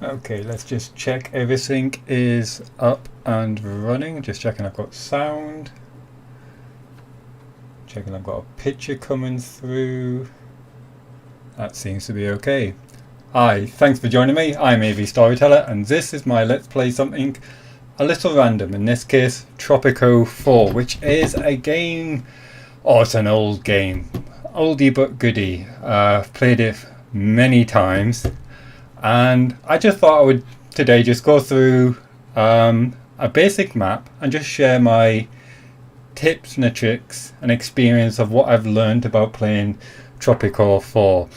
Okay, let's just check everything is up and running. Just checking I've got sound. Checking I've got a picture coming through. That seems to be okay. Hi, thanks for joining me. I'm AVStoryteller and this is my Let's Play something a little random. In this case, Tropico 4, which is a game. Oh, it's an old game. Oldie but goodie. I've played it many times. And I just thought I would today just go through a basic map and just share my tips and tricks and experience of what I've learned about playing Tropico 4.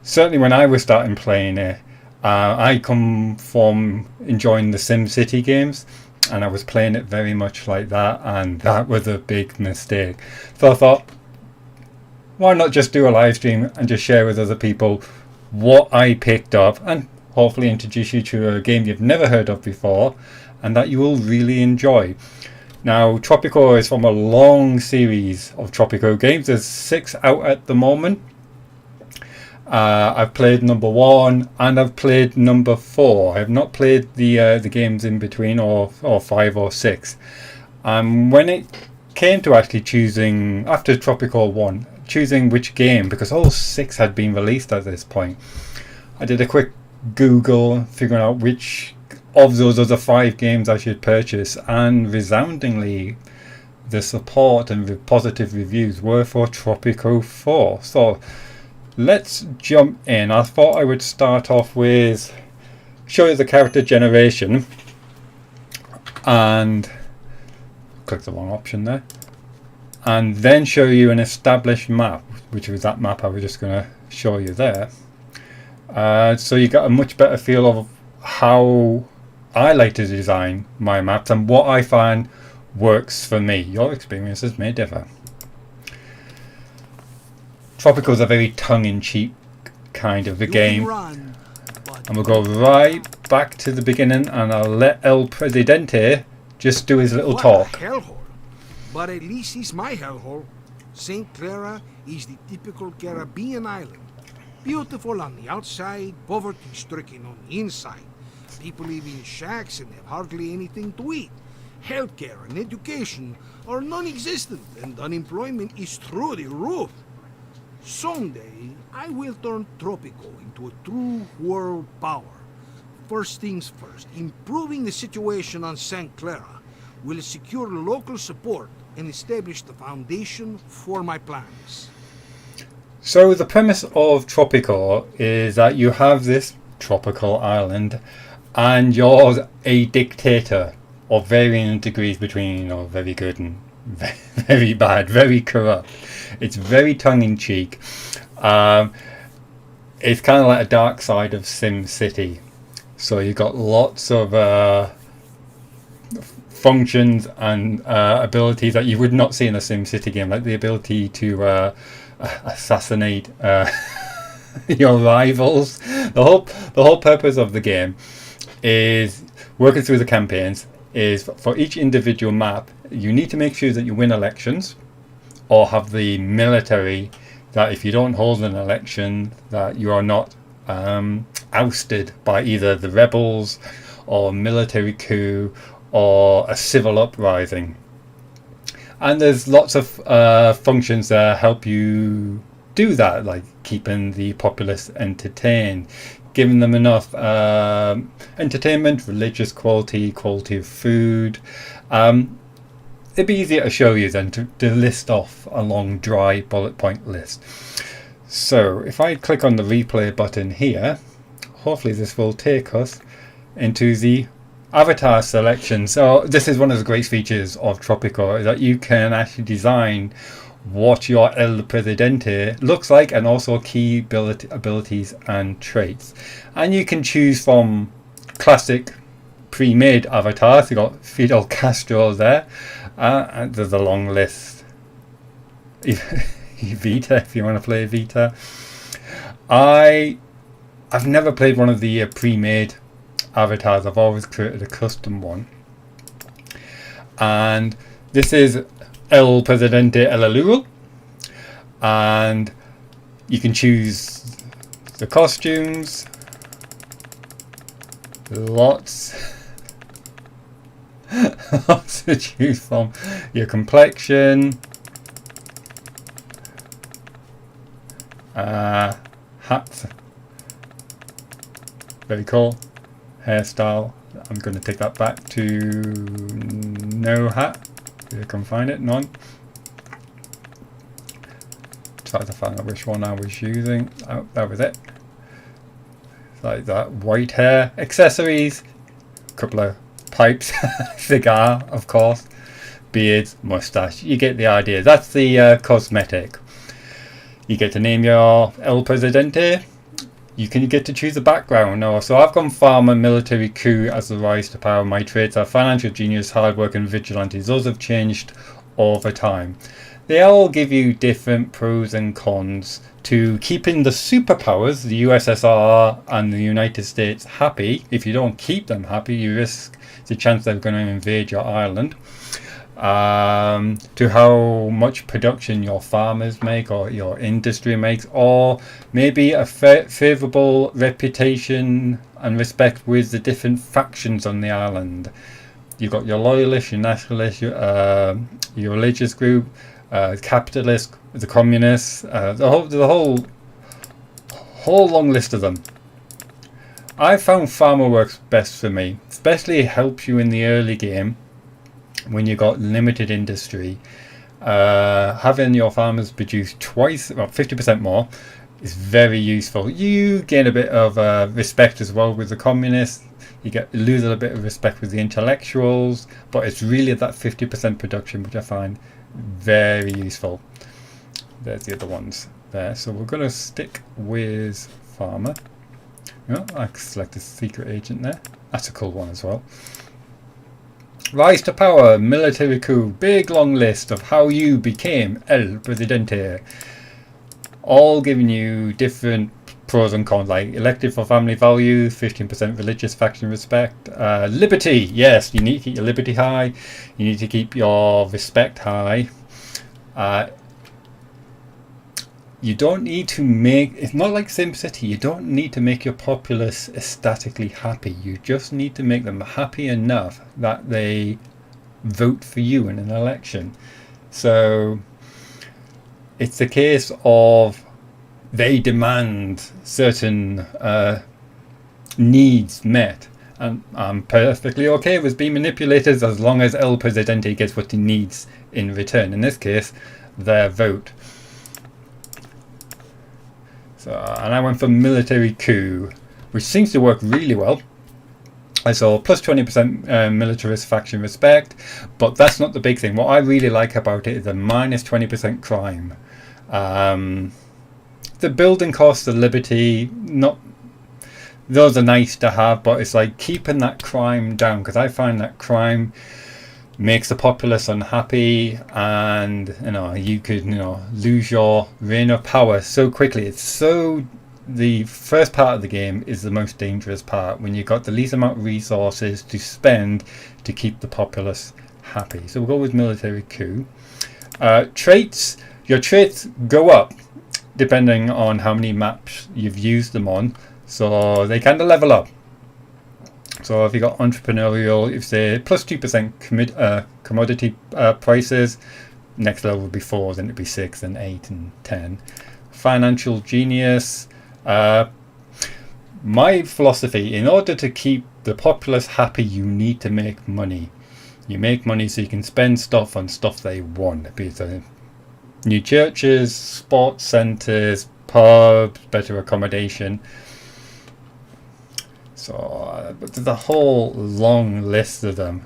Certainly when I was starting playing it, I come from enjoying the SimCity games, and I was playing it very much like that, and that was a big mistake. So I thought, why not just do a live stream and just share with other people what I picked up and hopefully introduce you to a game you've never heard of before and that you will really enjoy. Now, Tropico is from a long series of Tropico games. There's 6 out at the moment. I've played number 1 and I've played number 4. I have not played the games in between, or 5 or 6. When it came to actually choosing, after Tropico 1, choosing which game, because all 6 had been released at this point, I did a quick Google figuring out which of those other 5 games I should purchase, and resoundingly the support and the positive reviews were for Tropico 4. So let's jump in. I thought I would start off with show you the character generation, and click the wrong option there, and then show you an established map, which was that map I was just going to show you there. So you got a much better feel of how I like to design my maps and what I find works for me. Your experiences may differ. Tropico is a very tongue-in-cheek kind of a game, and we'll go right back to the beginning, and I'll let El Presidente just do his little talk. Hellhole. But at least it's my hellhole. St. Clara is the typical Caribbean island. Beautiful on the outside, poverty-stricken on the inside. People live in shacks and have hardly anything to eat. Healthcare and education are non-existent, and unemployment is through the roof. Someday, I will turn Tropico into a true world power. First things first, improving the situation on St. Clara will secure local support and establish the foundation for my plans. So the premise of Tropico is that you have this tropical island and you're a dictator of varying degrees between very good and very bad, very corrupt. It's very tongue-in-cheek. It's kind of like a dark side of SimCity. So you've got lots of functions and abilities that you would not see in a SimCity game, like the ability to assassinate your rivals. The whole purpose of the game is working through the campaigns is for each individual map you need to make sure that you win elections or have the military, that if you don't hold an election that you are not ousted by either the rebels or military coup or a civil uprising. And there's lots of functions that help you do that, like keeping the populace entertained, giving them enough entertainment, religious quality of food. It'd be easier to show you than to list off a long dry bullet point list. So if I click on the replay button here, hopefully this will take us into the avatar selection. So this is one of the great features of Tropico, is that you can actually design what your El Presidente looks like, and also key abilities and traits. And you can choose from classic pre-made avatars. You got Fidel Castro there, and there's a long list. Vita, if you want to play Vita. I've never played one of the pre-made avatars. I've always created a custom one, and this is El Presidente El Aluro, and you can choose the costumes, lots lots to choose from. Your complexion, hats, very cool. Hairstyle, I'm going to take that back to no hat, if I can find it. None. Try to find out which one I was using. Oh, that was it. Like that. White hair. Accessories, couple of pipes, cigar, of course, beards, mustache. You get the idea. That's the cosmetic. You get to name your El Presidente. You can get to choose a background. No, so I've gone farmer, military coup as the rise to power. My traits are financial genius, hard work, and vigilantes. Those have changed over time. They all give you different pros and cons to keeping the superpowers, the USSR and the United States, happy. If you don't keep them happy, you risk the chance they're going to invade your island. To how much production your farmers make or your industry makes, or maybe a favourable reputation and respect with the different factions on the island. You've got your loyalists, your nationalists, your religious group, capitalist, the communists, the whole long list of them. I found farmer works best for me, especially it helps you in the early game when you got limited industry. Having your farmers produce twice, well, 50% more is very useful. You gain a bit of respect as well with the communists. You lose a little bit of respect with the intellectuals, but it's really that 50% production which I find very useful. There's the other ones there. So we're going to stick with farmer. Oh, I selected secret agent there. That's a cool one as well. Rise to power, military coup, big long list of how you became El Presidente. All giving you different pros and cons, like elected for family values, 15% religious faction respect, liberty, yes, you need to keep your liberty high, you need to keep your respect high. You don't need to make, it's not like SimCity, you don't need to make your populace ecstatically happy. You just need to make them happy enough that they vote for you in an election. So it's a case of they demand certain needs met. And I'm perfectly okay with being manipulated as long as El Presidente gets what he needs in return. In this case, their vote. So, and I went for military coup, which seems to work really well. I saw plus 20% militarist faction respect, but that's not the big thing. What I really like about it is the minus 20% crime. The building costs, the liberty, those are nice to have, but it's like keeping that crime down, because I find that crime makes the populace unhappy, and you could lose your reign of power so quickly. The first part of the game is the most dangerous part, when you've got the least amount of resources to spend to keep the populace happy. So we'll go with military coup. Traits, your traits go up depending on how many maps you've used them on, so they kind of level up. So if you got entrepreneurial, if say plus 2% commodity prices, next level would be 4, then it'd be 6, and 8, and 10. Financial genius. My philosophy: in order to keep the populace happy, you need to make money. You make money so you can spend stuff on stuff they want. Be it new churches, sports centres, pubs, better accommodation. So there's a whole long list of them.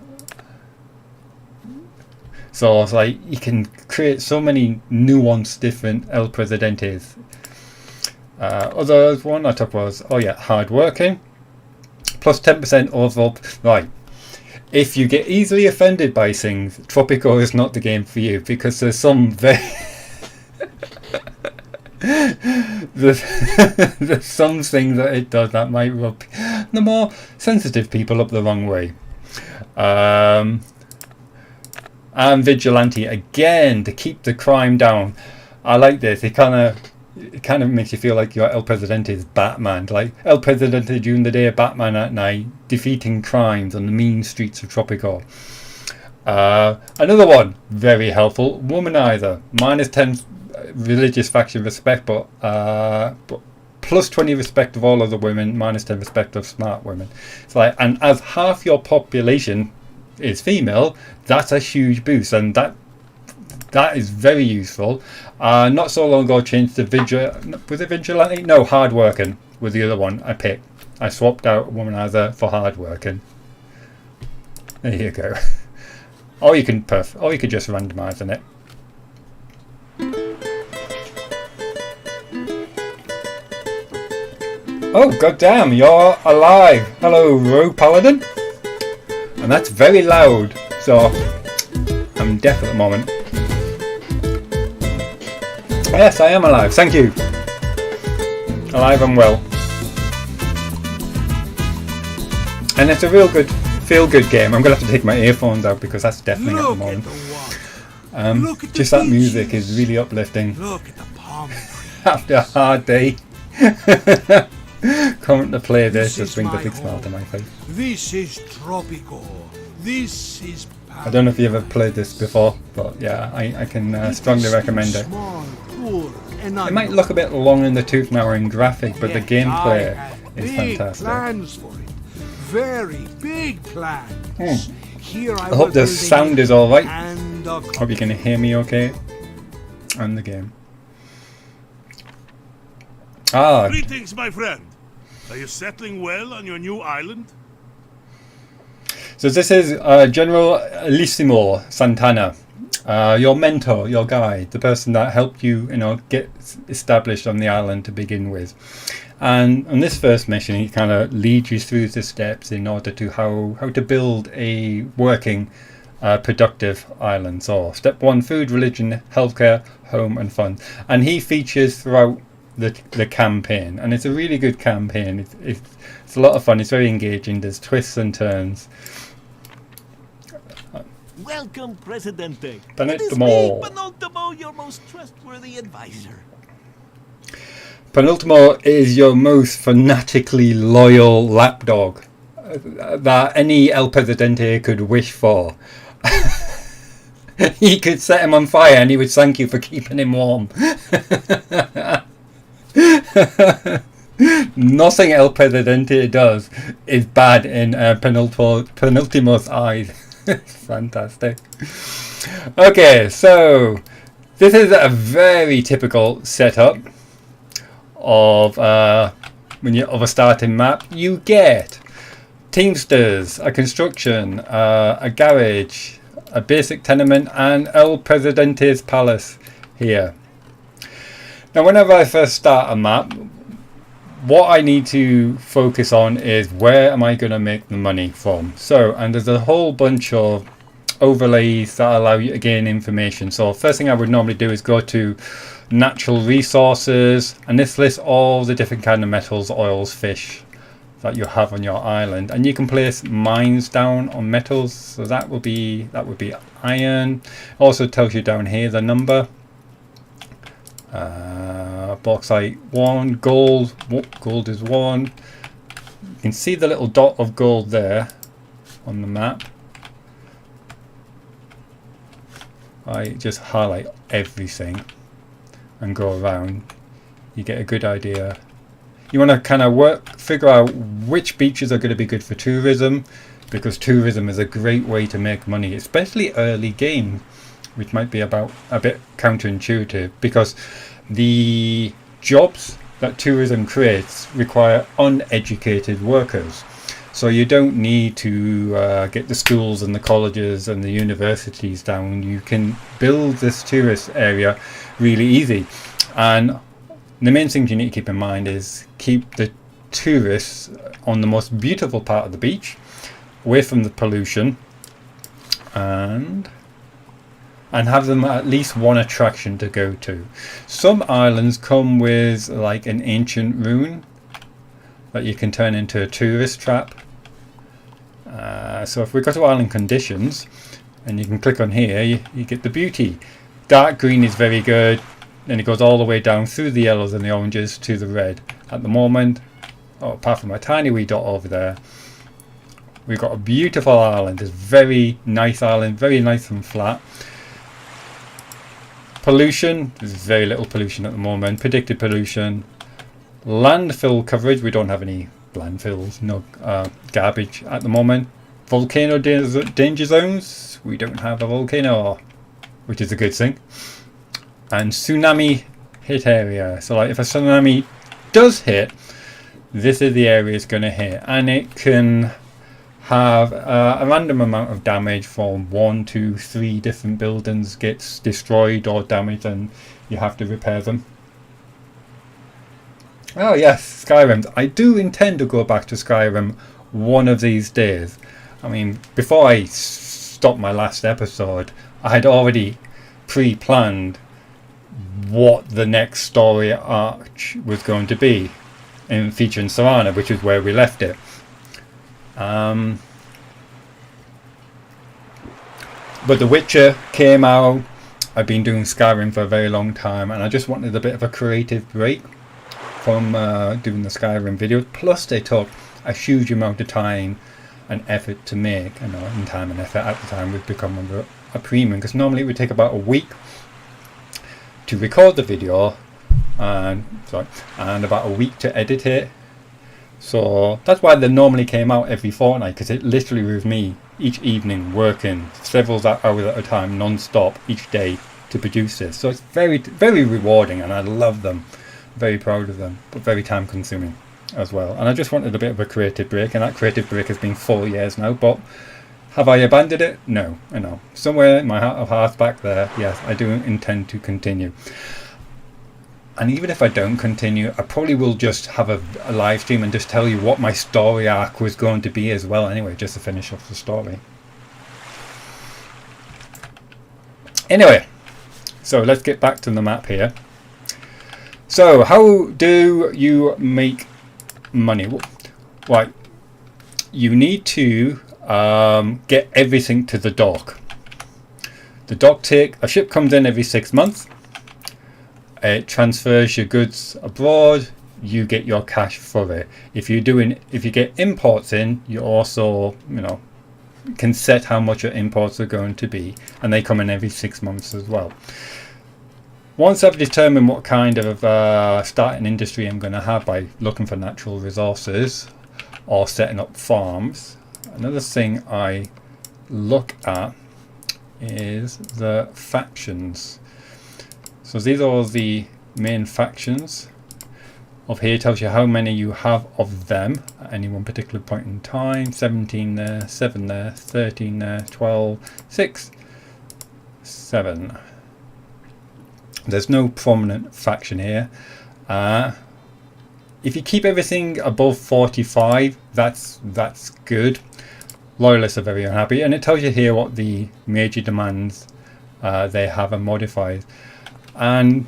So it's like you can create so many nuanced different El Presidentes. Other one I took was, hard working. Plus 10% overall. Right. If you get easily offended by things, Tropico is not the game for you, because there's some very there's some things that it does that might rub the more sensitive people up the wrong way. And vigilante, again, to keep the crime down. I like this. It kind of it kind of makes you feel like you're El Presidente's Batman, like El Presidente during the day, Batman at night, defeating crimes on the mean streets of Tropico. Another one, very helpful, Womanizer, -10 religious faction respect, but plus 20 respect of all other women, -10 respect of smart women. It's like, and as half your population is female, that's a huge boost, and that is very useful. Not so long ago, I changed to vigilante? No, hardworking was the other one I picked. I swapped out Womanizer for hardworking. There you go. Or you can just randomise in it. Oh goddamn! You're alive. Hello, Rogue Paladin. And that's very loud. So I'm deaf at the moment. Yes, I am alive. Thank you. Alive and well. And it's a real good, feel-good game. I'm going to have to take my earphones out because that's deafening at the moment. Just that music is really uplifting. Look at the palm tree. After a hard day. Coming to play this just brings a big smile to my face. This is Tropico. This is I don't know if you've ever played this before, but yeah, I can strongly recommend it. It might look a bit long in the tooth now in graphic, but the gameplay is fantastic. Plans for it. Very big plans. Here I hope the sound is alright. Hope you can hear me okay. And the game. Greetings, my friend. Are you settling well on your new island? So this is General Lissimo Santana, your mentor, your guide, the person that helped you, get established on the island to begin with. And on this first mission, he kind of leads you through the steps in order to how to build a working, productive island. So step 1, food, religion, healthcare, home, and fun. And he features throughout the campaign, and it's a really good campaign. It's a lot of fun. It's very engaging. There's twists and turns. Welcome, Presidente. Penultimo. It is me, Penultimo, your most trustworthy advisor. Penultimo is your most fanatically loyal lapdog that any El Presidente could wish for. He could set him on fire and he would thank you for keeping him warm. Nothing El Presidente does is bad in Penultimo's eyes. Fantastic. Okay, so this is a very typical setup of of a starting map. You get Teamsters, a construction, a garage, a basic tenement, and El Presidente's palace here. Now, whenever I first start a map, what I need to focus on is where am I going to make the money from. So, and there's a whole bunch of overlays that allow you to gain information. So first thing I would normally do is go to natural resources, and this lists all the different kind of metals, oils, fish that you have on your island, and you can place mines down on metals. So that would be iron. Also tells you down here the number. Bauxite 1, gold is 1. You can see the little dot of gold there on the map. I just highlight everything and go around. You get a good idea. You want to kind of figure out which beaches are going to be good for tourism, because tourism is a great way to make money, especially early game, which might be a bit counterintuitive, because the jobs that tourism creates require uneducated workers. So you don't need to get the schools and the colleges and the universities down. You can build this tourist area really easy. And the main thing you need to keep in mind is keep the tourists on the most beautiful part of the beach, away from the pollution, and have them at least one attraction to go to. Some islands come with like an ancient ruin that you can turn into a tourist trap. So if we go to island conditions, and you can click on here, you get the beauty. Dark green is very good, then it goes all the way down through the yellows and the oranges to the red. At the moment, apart from a tiny wee dot over there, we've got a beautiful island. It's a very nice island, very nice and flat. Pollution, there's very little pollution at the moment. Predicted pollution. Landfill coverage, we don't have any landfills, no garbage at the moment. Volcano danger zones, we don't have a volcano, which is a good thing. And tsunami hit area, so like if a tsunami does hit, this is the area it's going to hit, and it can have a random amount of damage from 1 to 3 different buildings gets destroyed or damaged, and you have to repair them. Oh yes, Skyrim. I do intend to go back to Skyrim one of these days. I mean, before I stopped my last episode, I had already pre-planned what the next story arc was going to be, in featuring Serana, which is where we left it. But The Witcher came out. I've been doing Skyrim for a very long time, and I just wanted a bit of a creative break from doing the Skyrim videos. Plus they took a huge amount of time and effort to make. I know, in time and effort at the time we've become under a premium, because normally it would take about a week to record the video and about a week to edit it. So that's why they normally came out every fortnight, because it literally was me each evening working several hours at a time non-stop each day to produce this. So it's very, very rewarding, and I love them. Very proud of them, but very time consuming as well. And I just wanted a bit of a creative break, and that creative break has been 4 years now. But have I abandoned it? No, I know. Somewhere in my heart of hearts back there, yes, I do intend to continue. And even if I don't continue, I probably will just have a live stream and just tell you what my story arc was going to be as well anyway, just to finish off the story. Anyway, so let's get back to the map here. So how do you make money? Right, you need to get everything to the dock. The dock a ship comes in every 6 months. It transfers your goods abroad. You get your cash for it. If you get imports in, you also can set how much your imports are going to be, and they come in every 6 months as well. Once I've determined what kind of starting industry I'm going to have by looking for natural resources or setting up farms, another thing I look at is the factions. So these are all the main factions. Up here tells you how many you have of them at any one particular point in time. 17 there, 7 there, 13 there, 12, 6, 7. There's no prominent faction here. If you keep everything above 45, that's good. Loyalists are very unhappy, and it tells you here what the major demands they have and modified. And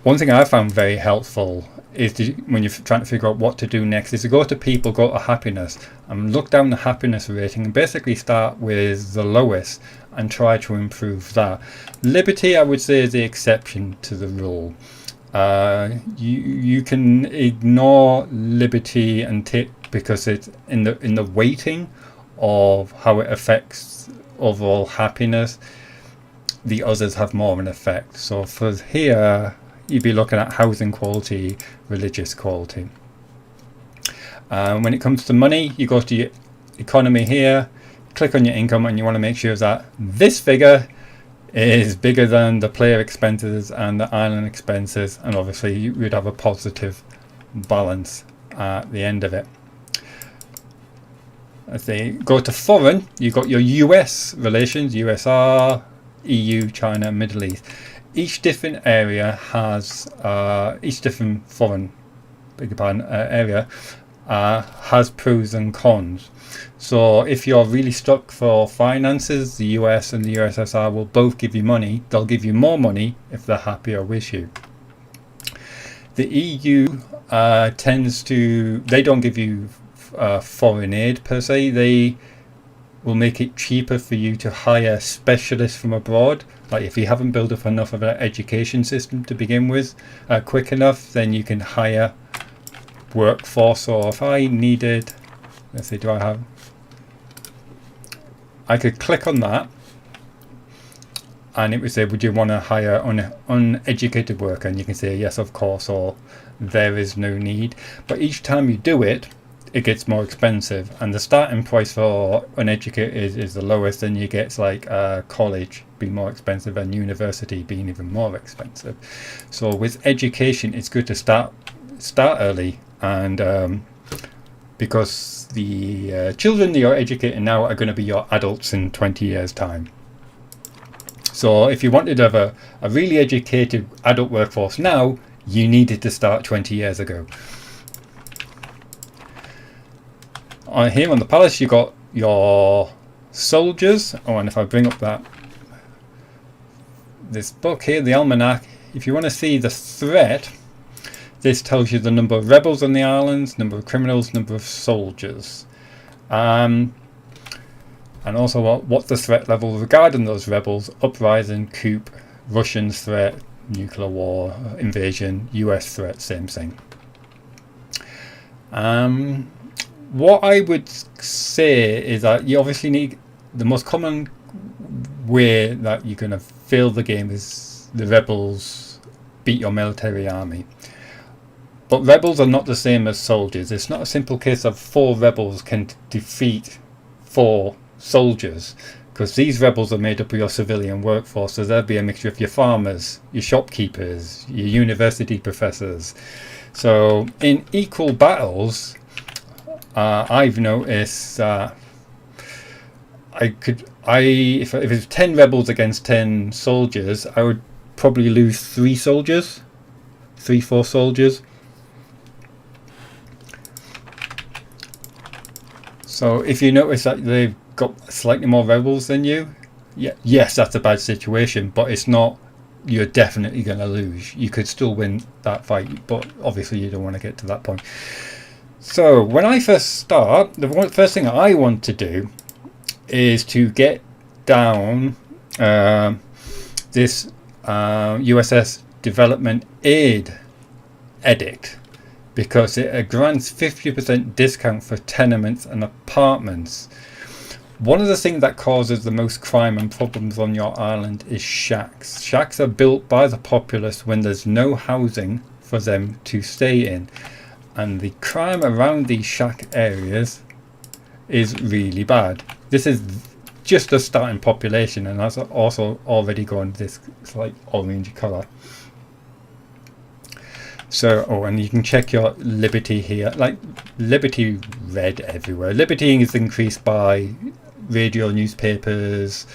one thing I found very helpful is when you're trying to figure out what to do next, is to go to people, go to happiness, and look down the happiness rating and basically start with the lowest and try to improve that. Liberty, I would say, is the exception to the rule. You can ignore liberty and tip because it's in the weighting of how it affects overall happiness. The others have more of an effect. So for here, you'd be looking at housing quality, religious quality. When it comes to money, you go to your economy here, click on your income, and you want to make sure that this figure is bigger than the player expenses and the island expenses, and obviously you would have a positive balance at the end of it. As they go to foreign, you've got your US relations, USR, EU, China, Middle East. Each different area has each different foreign area has pros and cons. So if you're really stuck for finances, the US and the USSR will both give you money. They'll give you more money if they're happier with you. The EU they don't give you foreign aid per se. will make it cheaper for you to hire specialists from abroad. Like if you haven't built up enough of an education system to begin with quick enough, then you can hire workforce. Or if I needed, let's see, I could click on that and it would say, would you want to hire an uneducated worker? And you can say yes, of course, or there is no need. But each time you do it, it gets more expensive, and the starting price for uneducated is the lowest, and you get like college being more expensive and university being even more expensive. So with education, it's good to start early, and because the children that you're educating now are going to be your adults in 20 years time. So if you wanted to have a really educated adult workforce now, you needed to start 20 years ago. Here on the palace, you got your soldiers. Oh, and if I bring up this book here, the almanac, if you want to see the threat, this tells you the number of rebels on the islands, number of criminals, number of soldiers, and also what the threat level regarding those rebels: uprising, coup, Russian threat, nuclear war, invasion, US threat, same thing. What I would say is that you obviously need, the most common way that you're going to fail the game is the rebels beat your military army. But rebels are not the same as soldiers. It's not a simple case of 4 rebels can defeat 4 soldiers, because these rebels are made up of your civilian workforce. So there'll be a mixture of your farmers, your shopkeepers, your university professors. So in equal battles, I've noticed if it was 10 rebels against 10 soldiers, I would probably lose 4 soldiers. So if you notice that they've got slightly more rebels than you, yes, that's a bad situation, but it's not, you're definitely going to lose. You could still win that fight, but obviously you don't want to get to that point. So when I first start, the first thing I want to do is to get down this USS Development Aid Edict, because it grants 50% discount for tenements and apartments. One of the things that causes the most crime and problems on your island is shacks. Shacks are built by the populace when there's no housing for them to stay in. And the crime around these shack areas is really bad. This is just a starting population, and that's also already gone this like orange colour. So, and you can check your liberty here, like liberty red everywhere. Liberty is increased by radio, newspapers,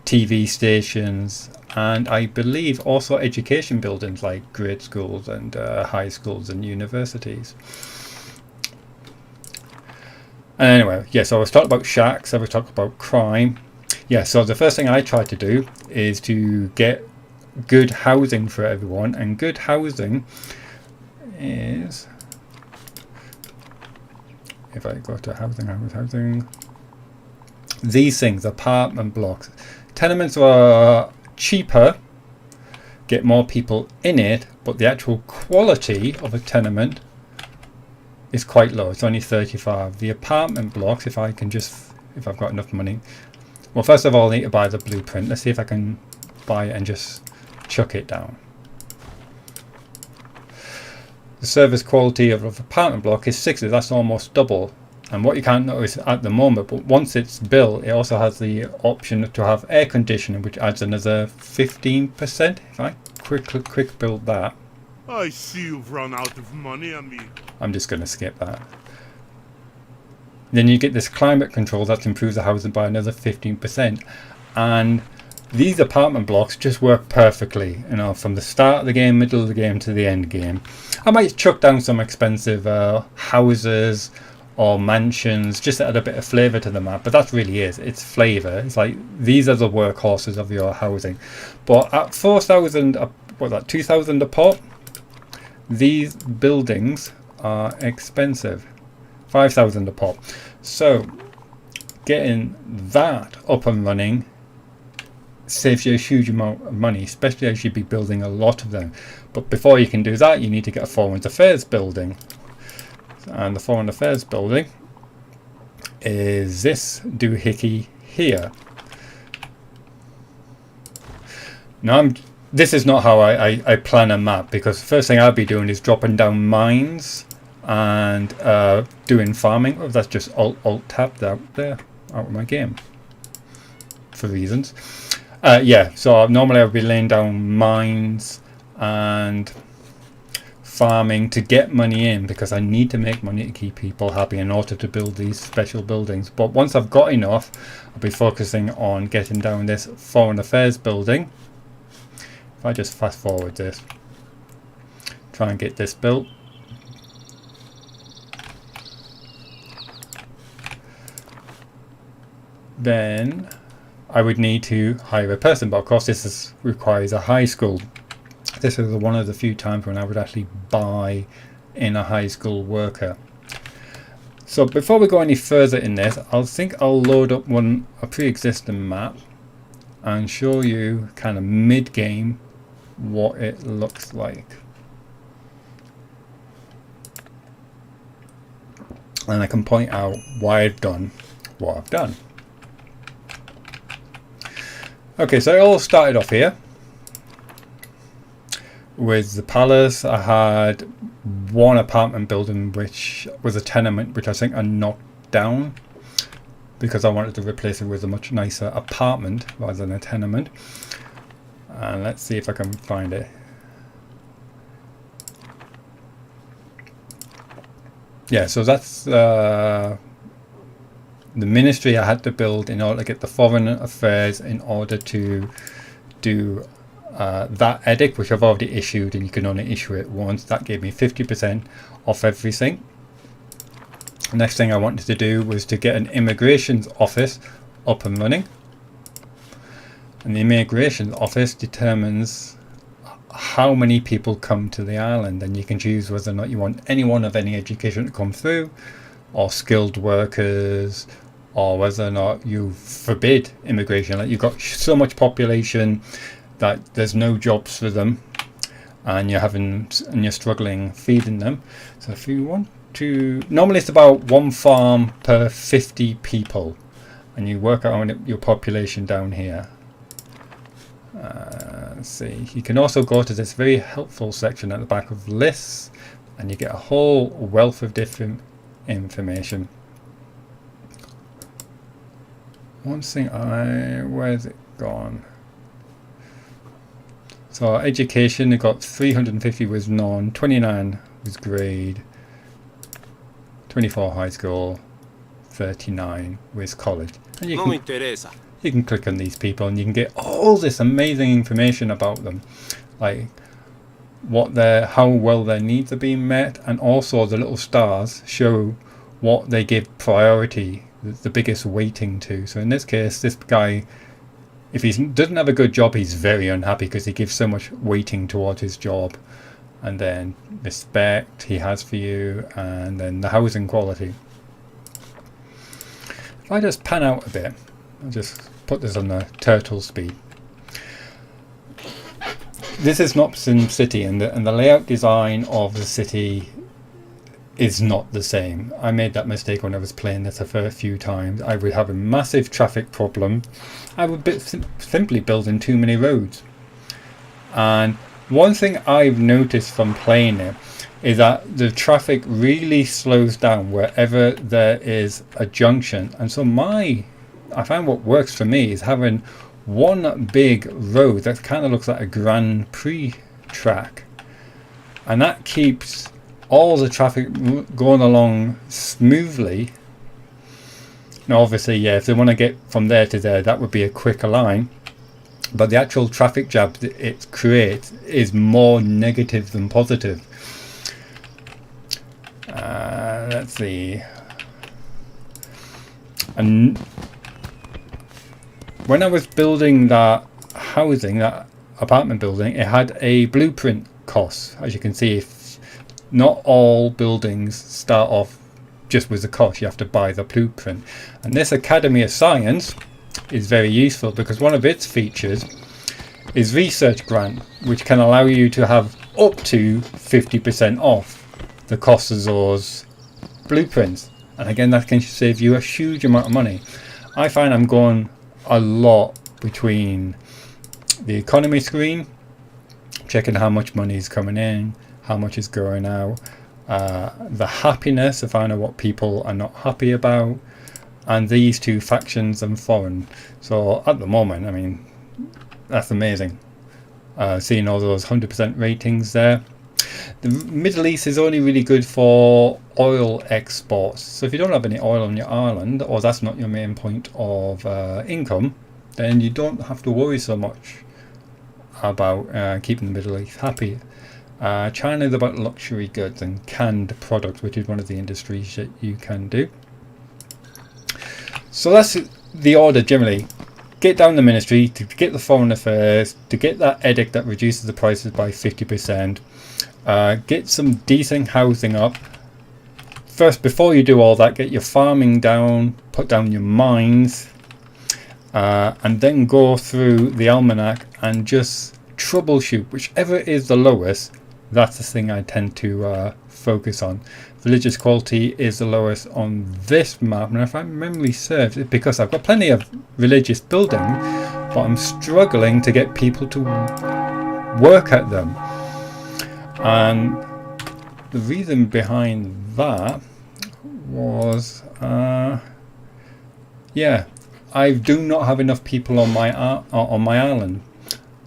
TV stations, and I believe also education buildings like grade schools and high schools and universities. Anyway, so I was talking about shacks, I was talking about crime. So the first thing I try to do is to get good housing for everyone, and good housing is, if I go to housing, these things, apartment blocks. Tenements are cheaper, get more people in it, but the actual quality of a tenement is quite low. It's only 35. The apartment blocks, if I've got enough money. Well, first of all, I need to buy the blueprint. Let's see if I can buy it and just chuck it down. The service quality of an apartment block is 60. That's almost double. And what you can't notice at the moment, but once it's built, it also has the option to have air conditioning, which adds another 15%. If I quick build that. I see you've run out of money, amigo. I'm just going to skip that. Then you get this climate control that improves the housing by another 15%. And these apartment blocks just work perfectly, from the start of the game, middle of the game to the end game. I might chuck down some expensive houses or mansions just to add a bit of flavour to the map, but that really is, it's flavour. It's like, these are the workhorses of your housing. But at 4,000, 2,000 a pop, these buildings are expensive. 5,000 a pop. So getting that up and running saves you a huge amount of money, especially as you'd be building a lot of them. But before you can do that, you need to get a Foreign Affairs building. And the Foreign Affairs building is this doohickey here. Now this is not how I plan a map, because the first thing I'll be doing is dropping down mines and doing farming. Oh, that's just alt tabbed out there out of my game for reasons. Yeah, so normally I'll be laying down mines and farming to get money in, because I need to make money to keep people happy in order to build these special buildings. But once I've got enough, I'll be focusing on getting down this Foreign Affairs building. If I just fast forward this, try and get this built. Then I would need to hire a person, but of course this requires a high school. This is one of the few times when I would actually buy in a high school worker. So before we go any further in this, I'll load up a pre-existing map and show you kind of mid-game what it looks like. And I can point out why I've done what I've done. Okay, so it all started off here with the palace. I had one apartment building which was a tenement, which I think I knocked down because I wanted to replace it with a much nicer apartment rather than a tenement. And let's see if I can find it. Yeah, so that's the ministry I had to build in order to get the Foreign Affairs in order to do that edict, which I've already issued, and you can only issue it once. That gave me 50% off everything. The next thing I wanted to do was to get an immigration office up and running. And the immigration office determines how many people come to the island, and you can choose whether or not you want anyone of any education to come through, or skilled workers, or whether or not you forbid immigration. Like, you've got so much population that there's no jobs for them, and you're struggling feeding them. So if you want to, normally it's about one farm per 50 people, and you work out your population down here. Let's see, you can also go to this very helpful section at the back of lists, and you get a whole wealth of different information. One thing, where's it gone? So education, it got 350 was non, 29 was grade, 24 high school, 39 was college. And you can click on these people and you can get all this amazing information about them, like how well their needs are being met, and also the little stars show what they give priority, the biggest weighting to. So in this case, this guy, if he doesn't have a good job, he's very unhappy because he gives so much weighting towards his job. And then respect he has for you, and then the housing quality. If I just pan out a bit, I'll just put this on the turtle speed. This is not SimCity, and the layout design of the city is not the same. I made that mistake when I was playing this a fair few times. I would have a massive traffic problem. I would simply build in too many roads. And one thing I've noticed from playing it is that the traffic really slows down wherever there is a junction. And so I find what works for me is having one big road that kind of looks like a Grand Prix track, and that keeps all the traffic going along smoothly. Now obviously, yeah, if they want to get from there to there, that would be a quicker line, but the actual traffic jam that it creates is more negative than positive. Let's see. And when I was building that housing, that apartment building, it had a blueprint cost. As you can see, if not all buildings start off just with the cost. You have to buy the blueprint. And this Academy of Science is very useful because one of its features is research grant, which can allow you to have up to 50% off the cost of those blueprints. And again, that can save you a huge amount of money. I find I'm going a lot between the economy screen, checking how much money is coming in, how much is going out, the happiness, if I know what people are not happy about, and these two factions and foreign. So at the moment, I mean, that's amazing. Seeing all those 100% ratings there. The Middle East is only really good for oil exports. So if you don't have any oil on your island, or that's not your main point of income, then you don't have to worry so much about keeping the Middle East happy. China is about luxury goods and canned products, which is one of the industries that you can do. So that's the order generally. Get down the ministry, to get the foreign affairs, to get that edict that reduces the prices by 50%. Get some decent housing up. First, before you do all that, get your farming down, put down your mines, and then go through the almanac and just troubleshoot whichever is the lowest. That's the thing I tend to focus on. Religious quality is the lowest on this map, and if my memory serves, it's because I've got plenty of religious building, but I'm struggling to get people to work at them. And the reason behind that was, yeah, I do not have enough people on my island.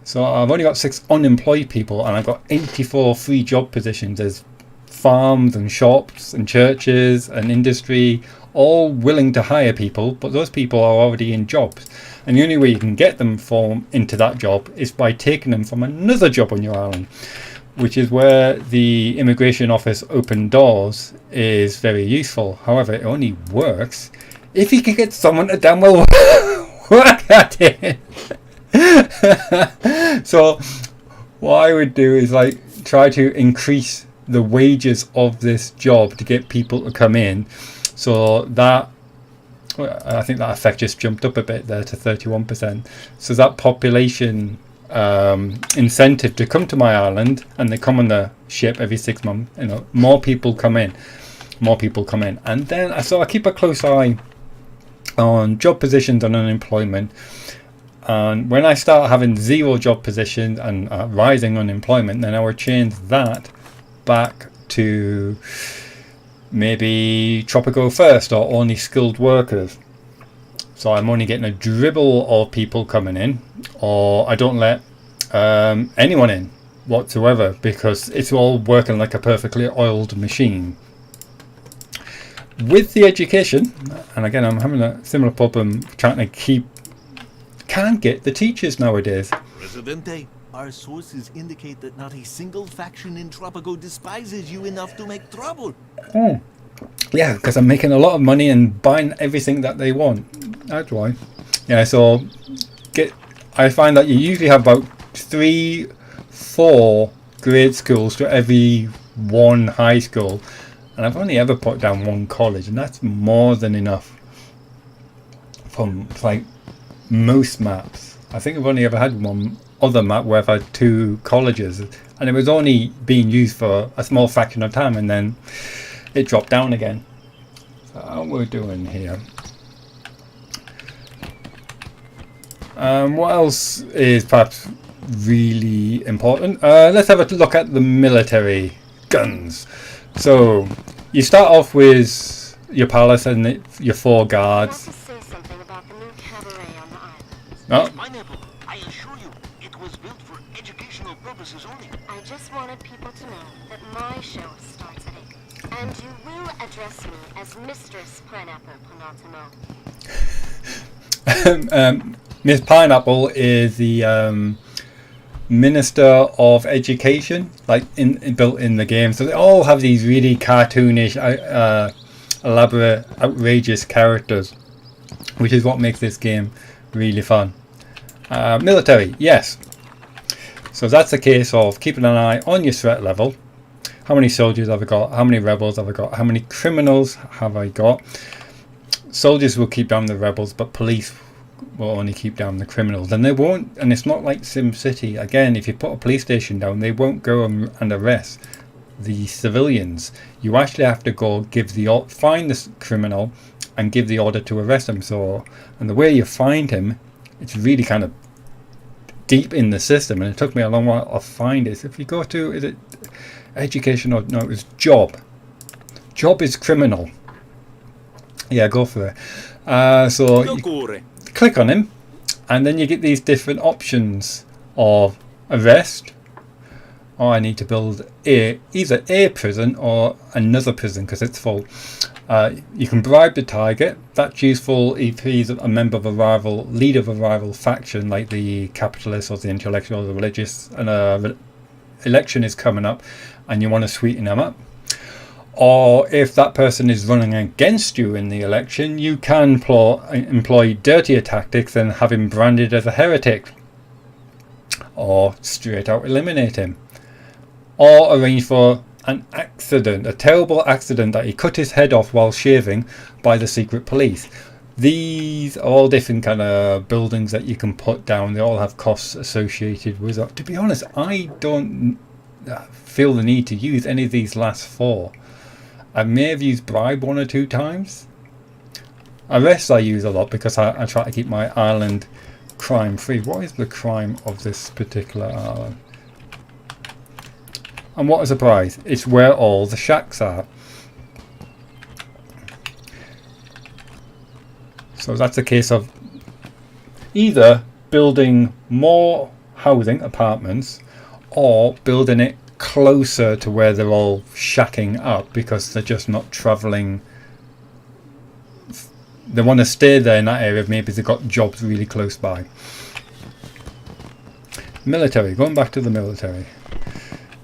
So I've only got 6 unemployed people, and I've got 84 free job positions. There's farms and shops and churches and industry all willing to hire people, but those people are already in jobs. And the only way you can get them into that job is by taking them from another job on your island, which is where the immigration office open doors is very useful. However, it only works if you can get someone to damn well work at it. So what I would do is like try to increase the wages of this job to get people to come in. So that, I think that effect just jumped up a bit there to 31%. So that population incentive to come to my island, and they come on the ship every 6 months, you know, more people come in, and then so I keep a close eye on job positions and unemployment. And when I start having 0 job positions and rising unemployment, then I will change that back to maybe Tropico first, or only skilled workers. So I'm only getting a dribble of people coming in, or I don't let anyone in whatsoever, because it's all working like a perfectly oiled machine. With the education, and again I'm having a similar problem trying to can't get the teachers nowadays. Presidente, our sources indicate that not a single faction in Tropico despises you enough to make trouble. Yeah, because I'm making a lot of money and buying everything that they want. That's why. Yeah, so I find that you usually have about 3-4 grade schools to every 1 high school, and I've only ever put down 1 college, and that's more than enough from like most maps. I think I've only ever had 1 other map where I've had 2 colleges, and it was only being used for a small fraction of time, and then it dropped down again. So what we're doing here. What else is perhaps really important? Let's have a look at the military guns. So you start off with your palace and your 4 guards. Oh. Pineapple, I assure you, it was built for educational purposes only. I just wanted people to know that my show starts at 8. And you will address me as Mistress Pineapple Panatimo. Miss Pineapple is the Minister of Education, like built in the game. So they all have these really cartoonish, elaborate, outrageous characters, which is what makes this game really fun. Military, yes. So that's a case of keeping an eye on your threat level. How many soldiers have I got? How many rebels have I got? How many criminals have I got? Soldiers will keep down the rebels, but police will only keep down the criminals. And they won't, and it's not like SimCity. Again, if you put a police station down, they won't go and arrest the civilians. You actually have to go find this criminal and give the order to arrest him. So, and the way you find him, it's really kind of deep in the system, and it took me a long while to find it. So if you go to, is it education or no, it was job is criminal. Yeah, go for it. So you click on him, and then you get these different options of arrest. Oh, I need to build either a prison or another prison because it's full. You can bribe the target. That's useful if he's a member of a rival, leader of a rival faction, like the capitalists or the intellectual or the religious, and an election is coming up and you want to sweeten them up. Or if that person is running against you in the election, you can employ dirtier tactics and have him branded as a heretic, or straight out eliminate him, or arrange for an accident, a terrible accident that he cut his head off while shaving by the secret police. These are all different kind of buildings that you can put down. They all have costs associated with it. To be honest, I don't feel the need to use any of these last four. I may have used bribe 1 or 2 times. Arrest I use a lot because I try to keep my island crime free. What is the crime of this particular island? And what a surprise, it's where all the shacks are. So that's a case of either building more housing, apartments, or building it closer to where they're all shacking up because they're just not travelling. They want to stay there in that area. Maybe they've got jobs really close by. Military, going back to the military.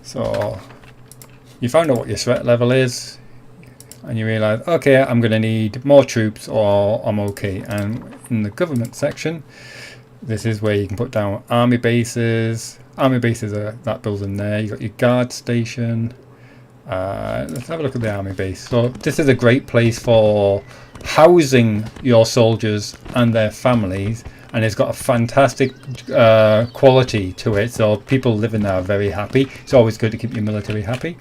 So you found out what your threat level is and you realise, okay, I'm going to need more troops or I'm okay. And in the government section, this is where you can put down army bases. Army bases are that building there. You got your guard station. Let's have a look at the army base. So this is a great place for housing your soldiers and their families, and it's got a fantastic quality to it, so people living there are very happy. It's always good to keep your military happy.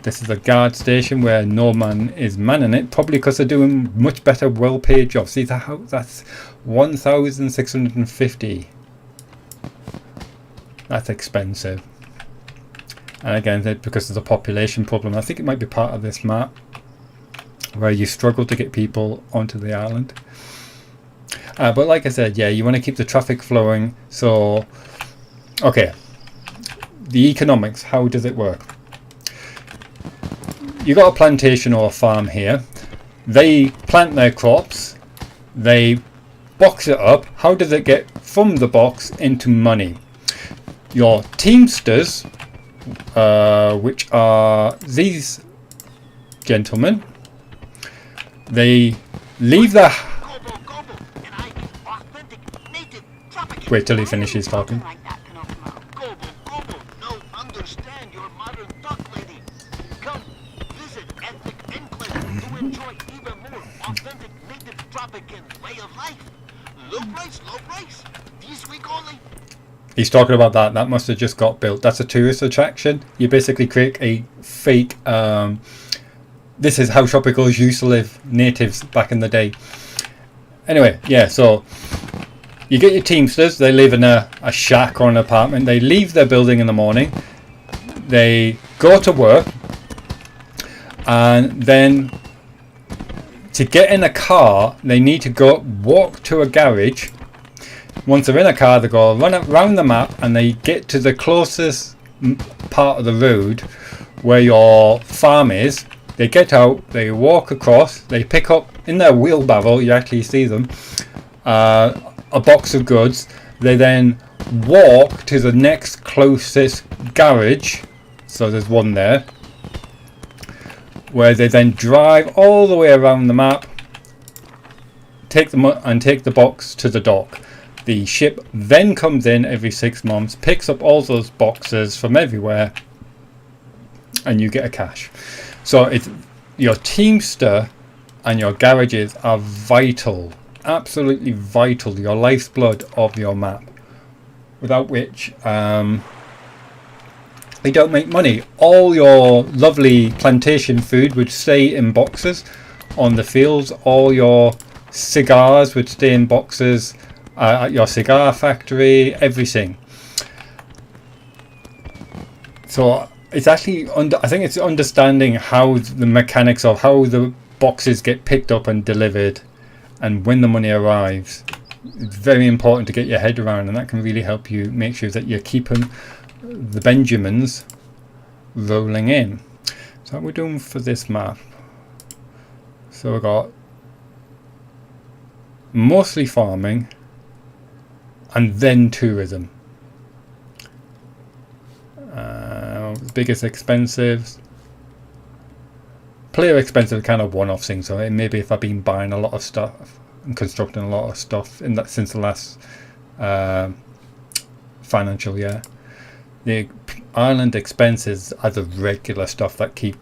This is a guard station where no man is manning it, probably because they're doing much better, well-paid jobs. See, that's 1,650. That's expensive. And again, because of the population problem, I think it might be part of this map where you struggle to get people onto the island. But like I said, yeah, you want to keep the traffic flowing. So, okay, the economics, how does it work? You got a plantation or a farm here. They plant their crops. They box it up. How does it get from the box into money? Your teamsters, which are these gentlemen, they leave their... Wait till he finishes talking. He's talking about that. That must have just got built. That's a tourist attraction. You basically create a fake... this is how Tropicals used to live, natives back in the day. Anyway, yeah, so you get your teamsters. They live in a shack or an apartment. They leave their building in the morning. They go to work. And then to get in a car, they need to walk to a garage. Once they're in a car, they go run around the map and they get to the closest part of the road where your farm is. They get out, they walk across, they pick up in their wheelbarrow, you actually see them, a box of goods. They then walk to the next closest garage, so there's one there, where they then drive all the way around the map, take the box to the dock. The ship then comes in every 6 months, picks up all those boxes from everywhere, and you get a cash. So it's your Teamster and your garages are vital, absolutely vital, your lifeblood of your map, without which they don't make money. All your lovely plantation food would stay in boxes on the fields. All your cigars would stay in boxes at your cigar factory, everything. So it's actually I think it's understanding how the mechanics of how the boxes get picked up and delivered and when the money arrives. It's very important to get your head around, and that can really help you make sure that you're keeping the Benjamins rolling in. So what we're doing for this map, so we've got mostly farming and then tourism. Biggest expensives, player expensive, kind of one-off thing. So maybe if I've been buying a lot of stuff and constructing a lot of stuff in that since the last financial year. The island expenses are the regular stuff that keep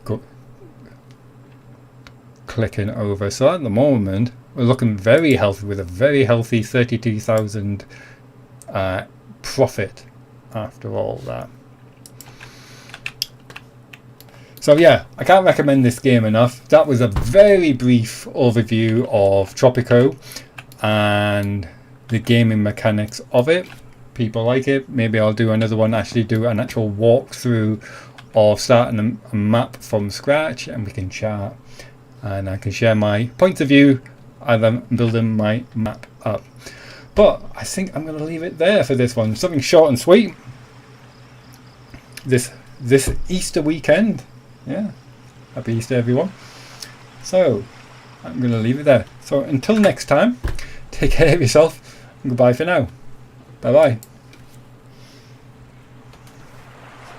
clicking over. So at the moment we're looking very healthy, with a very healthy 32,000 profit after all that. So yeah, I can't recommend this game enough. That was a very brief overview of Tropico and the gaming mechanics of it. People like it. Maybe I'll do another one, actually do an actual walkthrough of starting a map from scratch, and we can chat and I can share my points of view as I'm building my map up. But I think I'm going to leave it there for this one. Something short and sweet. This Easter weekend. Yeah, happy Easter everyone. So I'm going to leave it there. So until next time, take care of yourself and goodbye for now. Bye bye.